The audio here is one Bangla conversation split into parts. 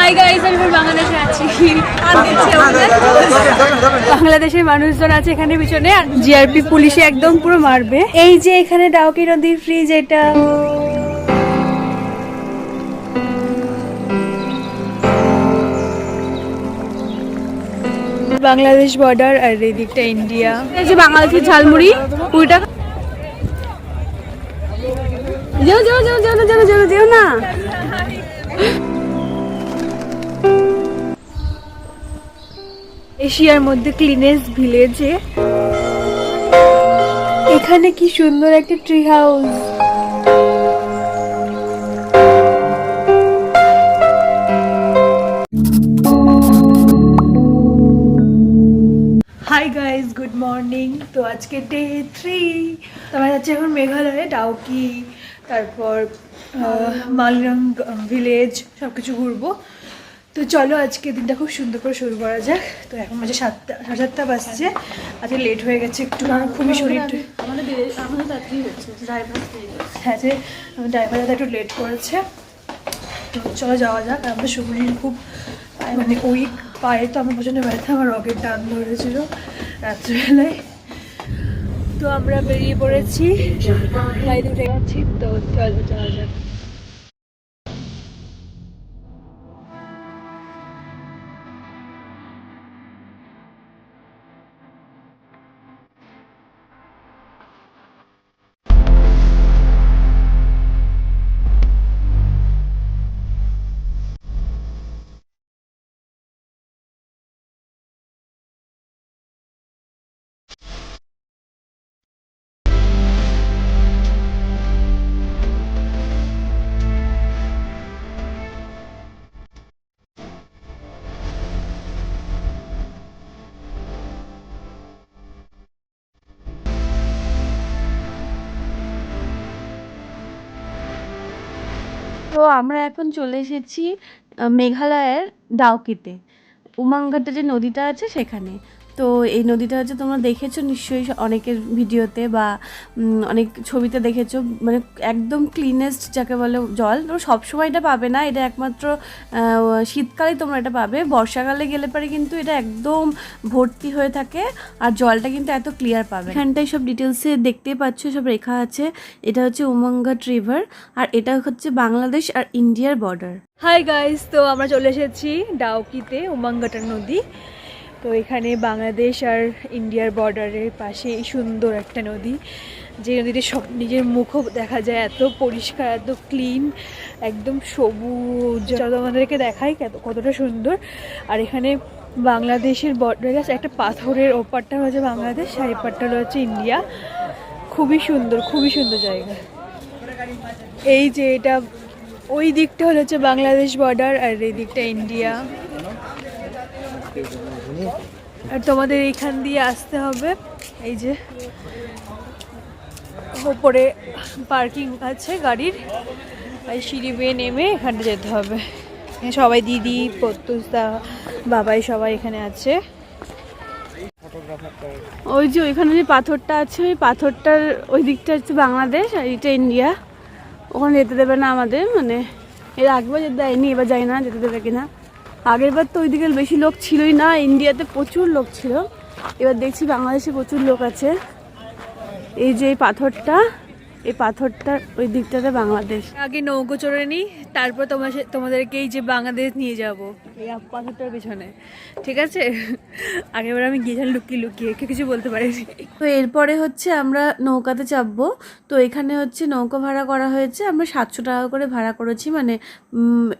হাই গাইস, আমি বাংলাদেশে আছি। বাংলাদেশের মানুষজন আছে এখানে পিছনে, আর জিআরপি পুলিশে একদম পুরো মারবে। এই যে এখানে ডাউকি নদীর ফ্রিজ, এটা বাংলাদেশ বর্ডার, আর এই দিকটা ইন্ডিয়া। এই যে বাংলাদেশের ঝালমুড়ি 20 টাকা। যাও যাও যাও যাও যাও যাও যাও না। এশিয়ার মধ্যে ক্লিনেস্ট ভিলেজে এখানে কি সুন্দর একটা tree house. Hi guys, good morning. তো আজকে ডে 3। তো আমরা যাচ্ছি এখন মেঘালয়ে, ডাউকি, তারপর মালিরং ভিলেজ, সব কিছু ঘুরবো। তো চলো আজকে দিনটা খুব সুন্দর করে শুরু করা যাক। তো এখন বাজে 7টা, 7:30 বাজছে। আজকে লেট হয়ে গেছে একটু, কারণ খুবই শরীর হ্যাঁ যে ড্রাইভার দাদা একটু লেট করেছে। তো চলো যাওয়া যাক। আমাদের শরীর খুব মানে উইক, পায়ে তো আমার প্রচণ্ড ব্যথা, আমার রকেট টান ধরেছিল রাত্রিবেলায়। তো আমরা বেরিয়ে পড়েছি, গাড়িতে উঠে গেছি। তো চলো যাওয়া যাক। তো আমরা এখন চলে এসেছি মেঘালয়ের ডাউকিতে, উমাংঘাটে যে নদীটা আছে সেখানে। তো এই নদীটা হচ্ছে তোমরা দেখেছো নিশ্চয়ই অনেকের ভিডিওতে বা অনেক ছবিতে দেখেছো, মানে একদম ক্লিনেস্ট যাকে বলে জল। তো সবসময় এটা পাবে না, এটা একমাত্র শীতকালেই তোমরা এটা পাবে। বর্ষাকালে গেলে পরে কিন্তু এটা একদম ভর্তি হয়ে থাকে, আর জলটা কিন্তু এত ক্লিয়ার পাবে। এখানটায় সব ডিটেলসে দেখতেই পাচ্ছ, সব লেখা আছে। এটা হচ্ছে উমাংঘাট রিভার, আর এটা হচ্ছে বাংলাদেশ আর ইন্ডিয়ার বর্ডার। হাই গাইস, তো আমরা চলে এসেছি ডাউকিতে, উমাংঘাটার নদী। তো এখানে বাংলাদেশ আর ইন্ডিয়ার বর্ডারের পাশে এই সুন্দর একটা নদী, যে নদীতে সব নিজের মুখও দেখা যায়, এত পরিষ্কার, এত ক্লিন, একদম সবুজ। চলো আমাদেরকে দেখাই কতটা সুন্দর। আর এখানে বাংলাদেশের বর্ডার আছে, একটা পাথরের ওপারটা হচ্ছে বাংলাদেশ, আর এপারটা হচ্ছে ইন্ডিয়া। খুবই সুন্দর, খুবই সুন্দর জায়গা। এই যে এটা ওই দিকটা হচ্ছে বাংলাদেশ বর্ডার, আর এই দিকটা ইন্ডিয়া। আর তোমাদের এইখান দিয়ে আসতে হবে, এই যে ওপরে পার্কিং আছে গাড়ির, আর সিঁড়ি বেয়ে নেমে এখানটা যেতে হবে। সবাই দিদি, প্রত্যুষদা, বাবাই সবাই এখানে আছে। ওই যে ওইখানে যে পাথরটা আছে, ওই পাথরটার ওই দিকটা হচ্ছে বাংলাদেশ, আর এটা ইন্ডিয়া। ওখানে যেতে দেবে না আমাদের, মানে এর আগেবার যেতে দেয়নি, এবার যাই না যেতে দেবে কিনা। আগের বার তো ওইদিকে বেশি লোক ছিলই না, ইন্ডিয়াতে প্রচুর লোক ছিল। এবার দেখছি বাংলাদেশে প্রচুর লোক আছে। এই যে এই পাথরটা, এই পাথরটার ওই দিকটাতে বাংলাদেশ। আগে নৌকো চড়ে নিই, তারপর তোমাদেরকে এই যে বাংলাদেশ নিয়ে যাব এই পাথরটার পিছনে, ঠিক আছে? আগেবার আমি গিয়েছিলাম লুকিয়ে লুকিয়ে, কেউ কিছু বলতে পারিনি। তো এরপরে হচ্ছে আমরা নৌকাতে চাপবো। তো এখানে হচ্ছে নৌকা ভাড়া করা হয়েছে, আমরা 700 টাকা করে ভাড়া করেছি। মানে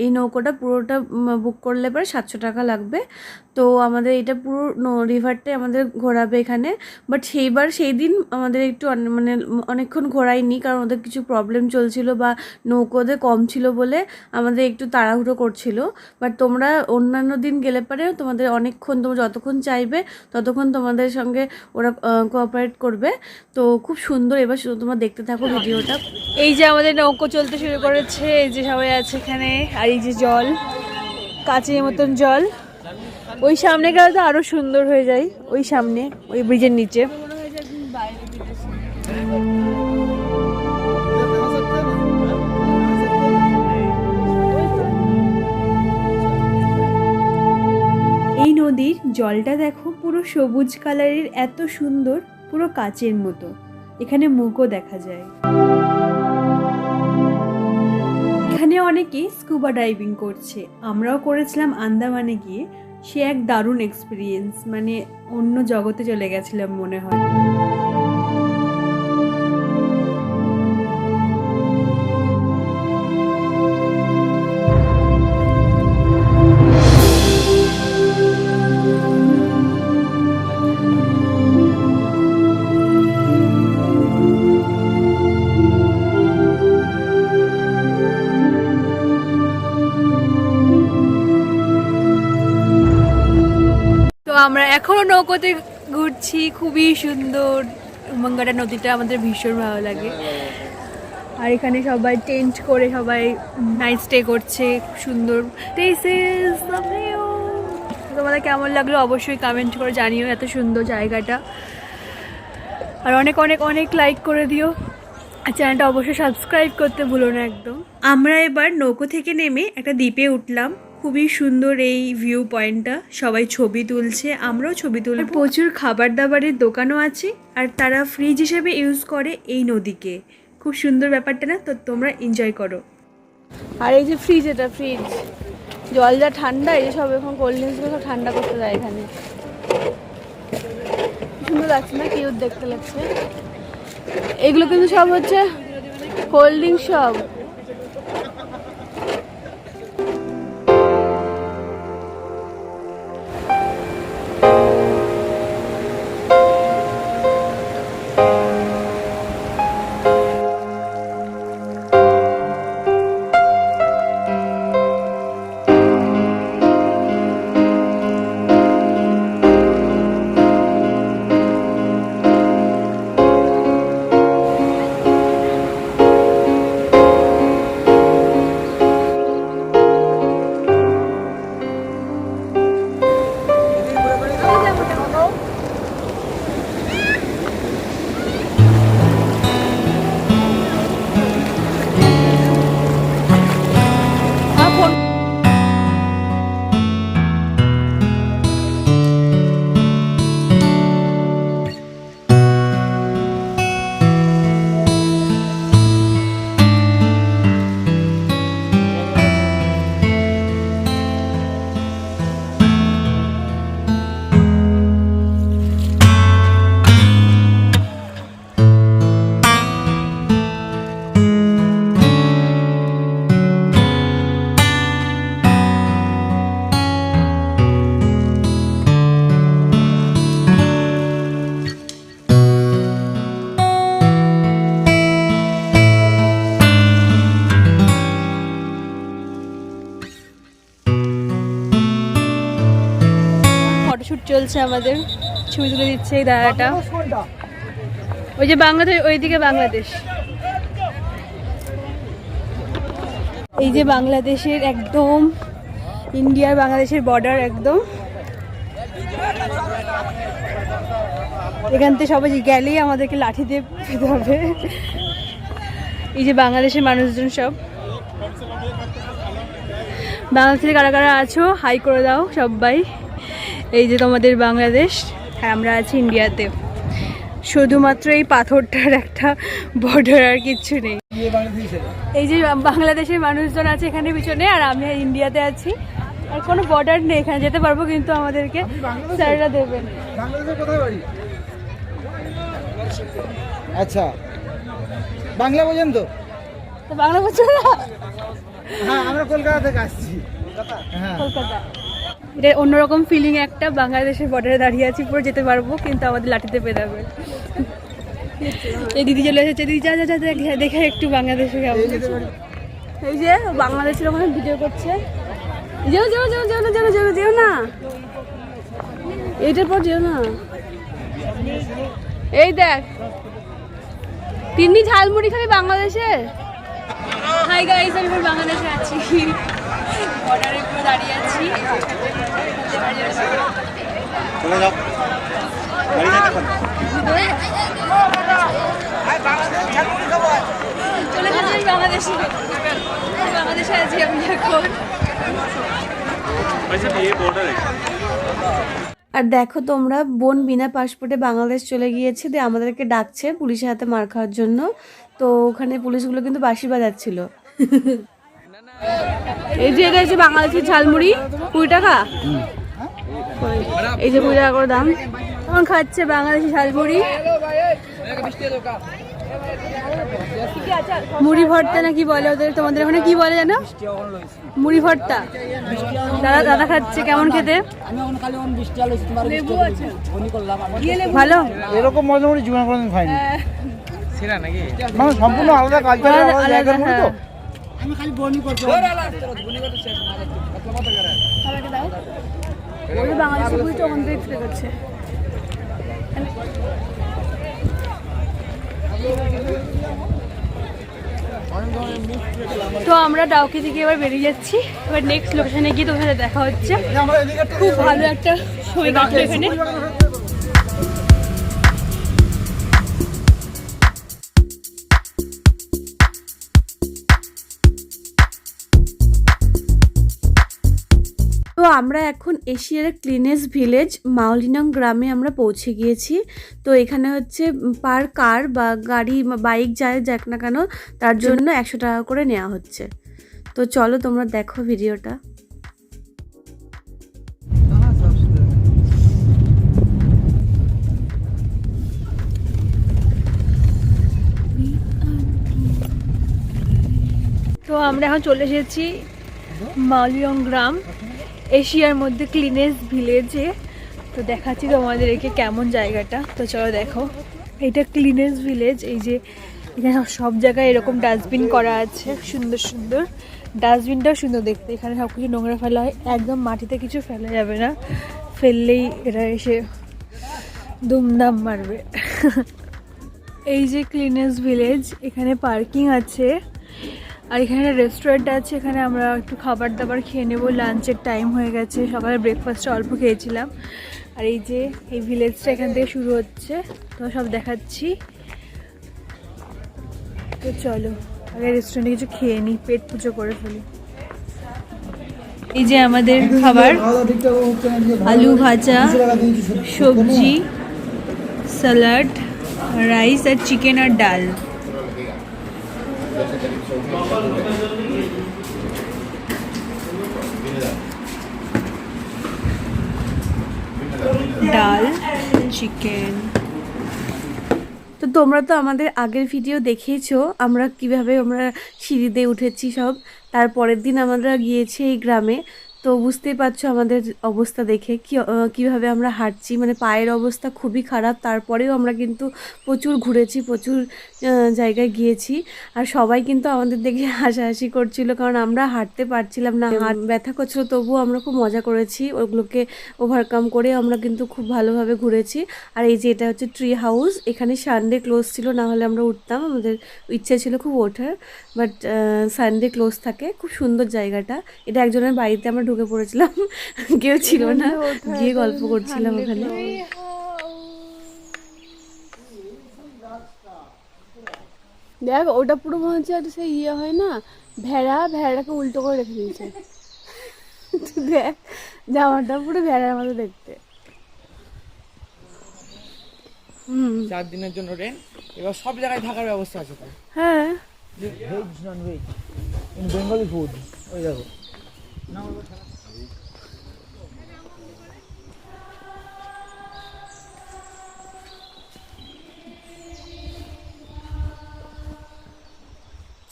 এই নৌকোটা পুরোটা বুক করলে পরে 700 টাকা লাগবে। তো আমাদের এটা পুরো রিভারটাই আমাদের ঘোরাবে এখানে। বাট সেই দিন আমাদের একটু মানে অনেকক্ষণ ঘোরায়নি, কারণ ওদের কিছু প্রবলেম চলছিল বা নৌকো ওদের কম ছিল বলে আমাদের একটু তাড়াহুড়ো করছিল। বাট তোমরা অন্যান্য দিন গেলে পরে তোমাদের অনেকক্ষণ, তোমরা যতক্ষণ চাইবে ততক্ষণ তোমাদের সঙ্গে ওরা কোঅপারেট করবে। তো খুব সুন্দর, এবার তোমরা দেখতে থাকো ভিডিওটা। এই যে আমাদের নৌকো চলতে শুরু করেছে, এই যে সবাই আছে এখানে, আর এই যে জল, কাচের মতন জল। ওই সামনে গেলে তো আরো সুন্দর হয়ে যায়, ওই সামনে ওই ব্রিজের নিচে। জলটা দেখো পুরো সবুজ কালারের, এত সুন্দর, পুরো কাচের মতো। এখানে মুখও দেখা যায়। এখানে অনেকেই স্কুবা ডাইভিং করছে, আমরাও করেছিলাম আন্দামানে গিয়ে। সে এক দারুণ এক্সপিরিয়েন্স, মানে অন্য জগতে চলে গেছিলাম মনে হয়। আমরা এখনো নৌকোতে ঘুরছি, খুবই সুন্দর। উমঙ্গাটা নদীটা আমাদের ভীষণ ভালো লাগে। আর এখানে সবাই টেন্ট করে সবাই নাইট স্টে করছে, খুব সুন্দর। তোমাদের কেমন লাগলো অবশ্যই কমেন্ট করে জানিও, এত সুন্দর জায়গাটা। আর অনেক অনেক অনেক লাইক করে দিও, আর চ্যানেলটা অবশ্যই সাবস্ক্রাইব করতে ভুলো না একদম। আমরা এবার নৌকো থেকে নেমে একটা দ্বীপে উঠলাম। খুবই সুন্দর এই ভিউ পয়েন্টটা, সবাই ছবি তুলছে, আমরাও ছবি তুলব। প্রচুর খাবার দাবারের দোকানও আছে, আর তারা ফ্রিজ হিসেবে ইউজ করে এই নদীকে। খুব সুন্দর ব্যাপারটা না? তো তোমরা এনজয় করো। আর এই যে ফ্রিজ, এটা ফ্রিজ, জল যা ঠান্ডা, এই যে সব এখন কোল্ড ড্রিঙ্কসগুলো সব ঠান্ডা করতে যায় এখানে। সুন্দর লাগছে না? কিউট দেখতে লাগছে। এগুলো কিন্তু সব হচ্ছে কোল্ড ড্রিঙ্ক সব। ফটোশুট চলছে আমাদের, ছবি তুলে দিচ্ছে এই দাদাটা। ওই যে বাংলাদেশ, ওইদিকে বাংলাদেশ। এই যে বাংলাদেশের একদম, ইন্ডিয়ার বাংলাদেশের বর্ডার একদম। এখান থেকে সবাই গেলেই আমাদেরকে লাঠি দিয়ে পেতে হবে। এই যে বাংলাদেশের মানুষজন সব। বাংলাদেশে কারা কারা আছো হাই করে দাও সবাই। এই যে তোমাদের বাংলাদেশ, আর আমরা আছি ইন্ডিয়াতে। শুধুমাত্র এই পাথরটার একটা বর্ডার, আর কিচ্ছু নেই। এই যে বাংলাদেশের মানুষজন আছে এখানে পিছনে, আর আমি ইন্ডিয়াতে আছি। আর কোনো বর্ডার নেই, এখানে যেতে পারবো কিন্তু আমাদেরকে স্যাররা দেবেন। আচ্ছা, বাংলা বোঝেন তো? বাংলা বুঝছো না? হ্যাঁ, আমরা কলকাতা থেকে আসছি। কলকাতা। এটা অন্যরকম ফিলিং একটা, বাংলাদেশের বর্ডারে দাঁড়িয়ে আছি, পুরো যেতে পারবো কিন্তু আমাদের লাঠিতে পেয়ে যাবে। এই দিদি চলে এসেছে, দিদি যা যা যা দেখে একটু বাংলাদেশে কেমন। এই যে বাংলাদেশের ওখানে ভিডিও করছে। যেও যেও যেও যেও না, যেও যেও যেও না, এইটার পর যেও না। এই দেখ, তিন্নি ঝালমুড়ি খাবি বাংলাদেশে। হাই গাইস, আমি বাংলাদেশে আছি, বর্ডারের উপরে দাঁড়িয়ে আছি। চলে যাও, গাড়ি যেতে পারে। চলে যাচ্ছি বাংলাদেশে, বাংলাদেশে আছি আমি এখন। আর দেখো তোমরা, বোন বিনা পাসপোর্টে বাংলাদেশ চলে গিয়েছে, দিয়ে আমাদেরকে ডাকছে পুলিশের হাতে মার খাওয়ার জন্য। তো ওখানে পুলিশগুলো কিন্তু বাঁশি বাজাচ্ছিল। এই যে এটা হচ্ছে বাংলাদেশের ঝালমুড়ি, 20 টাকা। এই যে 20 টাকা করে দাম। তখন খাচ্ছে বাংলাদেশি ঝালমুড়ি, মুড়ি ভর্তা না কি বলে ওদের, তোমাদের ওখানে কি বলে জানো? মুড়ি ভর্তা। দাদা দাদা খাচ্ছে, কেমন খেতে? ভালো। এরকম মোটামুটি জীবন কোনোদিন খাইনি। সেরা নাকি? মানে সম্পূর্ণ আলাদা কালচার, আলাদা জায়গার মধ্যে তো। আমি খালি বনি করতে। বাংলাদেশের পুলিশ ওখান থেকে এক্সপেক্ট করছে। তো আমরা ডাউকি থেকে এবার বেরিয়ে যাচ্ছি। এবার নেক্সট লোকেশনে গিয়ে তোমার সাথে দেখা হচ্ছে। খুব ভালো একটা ছবি কাটলো এখানে। তো আমরা এখন এশিয়ার ক্লিনেস্ট ভিলেজ মাওলিনং গ্রামে আমরা পৌঁছে গিয়েছি। তো এখানে হচ্ছে পার কার বা গাড়ি বাইক যাক না কেন, তার জন্য 100 টাকা করে নেওয়া হচ্ছে। তো চলো তোমরা দেখো ভিডিওটা। তো আমরা এখন চলে এসেছি মাওলিনং গ্রাম, এশিয়ার মধ্যে ক্লিনেস্ট ভিলেজে। তো দেখাচ্ছি তোমাদেরকে কেমন জায়গাটা। তো চলো দেখো, এটা ক্লিনেস্ট ভিলেজ। এই যে এখানে সব জায়গায় এরকম ডাস্টবিন করা আছে, সুন্দর সুন্দর। ডাস্টবিনটাও সুন্দর দেখতে। এখানে সব কিছু নোংরা ফেলা হয়, একদম মাটিতে কিছু ফেলা যাবে না, ফেললেই এরা এসে দুমদাম মারবে। এই যে ক্লিনেস্ট ভিলেজ, এখানে পার্কিং আছে, আর এখানে একটা রেস্টুরেন্ট আছে। এখানে আমরা একটু খাবার দাবার খেয়ে নেবো, লাঞ্চের টাইম হয়ে গেছে। সকালে ব্রেকফাস্টটা অল্প খেয়েছিলাম। আর এই যে এই ভিলেজটা এখান থেকে শুরু হচ্ছে, তো সব দেখাচ্ছি। তো চলো আগে রেস্টুরেন্টে কিছু খেয়ে নিই, পেট পুজো করে ফেলি। এই যে আমাদের খাবার, আলু ভাজা, সবজি, স্যালাড, রাইস আর চিকেন আর ডাল। ডাল, চিকেন। তো তোমরা তো আমাদের আগের ভিডিও দেখেইছো আমরা কিভাবে সিঁড়িতে উঠেছি সব। তারপরের দিন আমরা গিয়েছি এই গ্রামে। তো বুঝতেই পারছো আমাদের অবস্থা দেখে কিভাবে আমরা হাঁটছি, মানে পায়ের অবস্থা খুবই খারাপ। তারপরেও আমরা কিন্তু প্রচুর ঘুরেছি, প্রচুর জায়গায় গিয়েছি। আর সবাই কিন্তু আমাদের দেখে হাসাহাসি করছিল, কারণ আমরা হাঁটতে পারছিলাম না, হাত ব্যথা করছিল। তবুও আমরা খুব মজা করেছি, ওগুলোকে ওভারকাম করে আমরা কিন্তু খুব ভালোভাবে ঘুরেছি। আর এই যে এটা হচ্ছে ট্রি হাউস, এখানে সানডে ক্লোজ ছিল, না হলে আমরা উঠতাম, আমাদের ইচ্ছে ছিল খুব ওঠার, বাট সানডে ক্লোজ থাকে। খুব সুন্দর জায়গাটা। এটা একজনের বাড়িতে আমরা ঢুকে পড়েছিলাম, কেউ ছিল না, গিয়ে গল্প করছিলাম ওখানে। দেখ ওটা পুরো মনে হচ্ছে একটা সেই ইয়ে হয় না, ভেড়াটাকে উল্টো করে রেখে দিয়েছে। দেখ জামাটা পুরো ভেড়ার মতো দেখতে। 4 দিনের জন্য রেন্ট। এবার সব জায়গায় থাকার ব্যবস্থা আছে তো। হ্যাঁ, veg non veg in Bengali food. ওই দেখো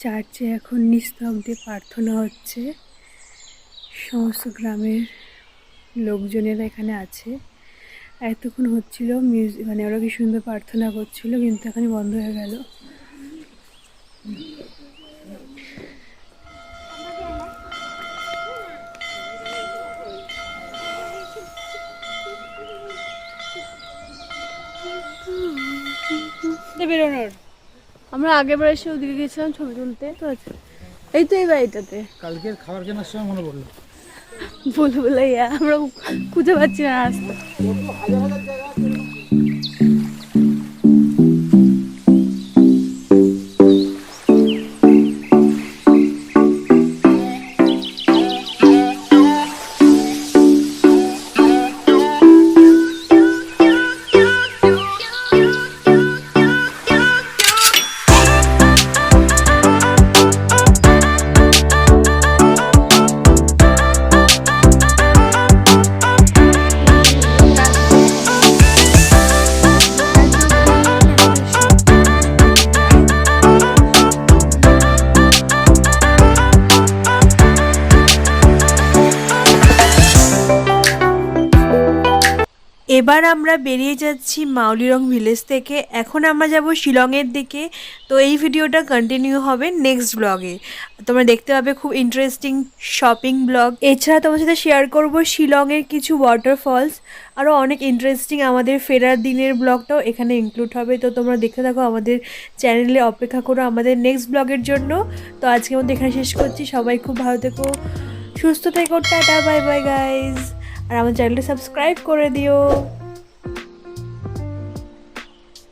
চার্চে এখন নিস্তব্ধে প্রার্থনা হচ্ছে। সমস্ত গ্রামের লোকজনেরা এখানে আছে। এতক্ষণ হচ্ছিল মিউজিক, মানে ওরা কি সুন্দর প্রার্থনা করছিল, কিন্তু এখানে বন্ধ হয়ে গেল। বেরোনোর আমরা আগের বার এসে ওদিকে গেছিলাম ছবি তুলতে। তো এই তো এই বাড়িটাতে কালকের খাবার কেনার সময় মনে পড়লো। বলে আমরা খুঁজে পাচ্ছি না রাস্তা। এবার আমরা বেরিয়ে যাচ্ছি মাউলিরং ভিলেজ থেকে। এখন আমরা যাব শিলংয়ের দিকে। তো এই ভিডিওটা কন্টিনিউ হবে নেক্সট ব্লগে, তোমরা দেখতে পাবে খুব ইন্টারেস্টিং শপিং ব্লগ। এছাড়া তোমার সাথে শেয়ার করব শিলংয়ের কিছু ওয়াটারফলস, আরও অনেক ইন্টারেস্টিং আমাদের ফেরার দিনের ব্লগটাও এখানে ইনক্লুড হবে। তো তোমরা দেখতে থাকো, আমাদের চ্যানেলে অপেক্ষা করো আমাদের নেক্সট ব্লগের জন্য। তো আজকের মধ্যে এখানে শেষ করছি। সবাই খুব ভালো থেকো, সুস্থ থেকো, টাটা বাই বাই গাইজ। আর আমার চ্যানেলটা সাবস্ক্রাইব করে দিও।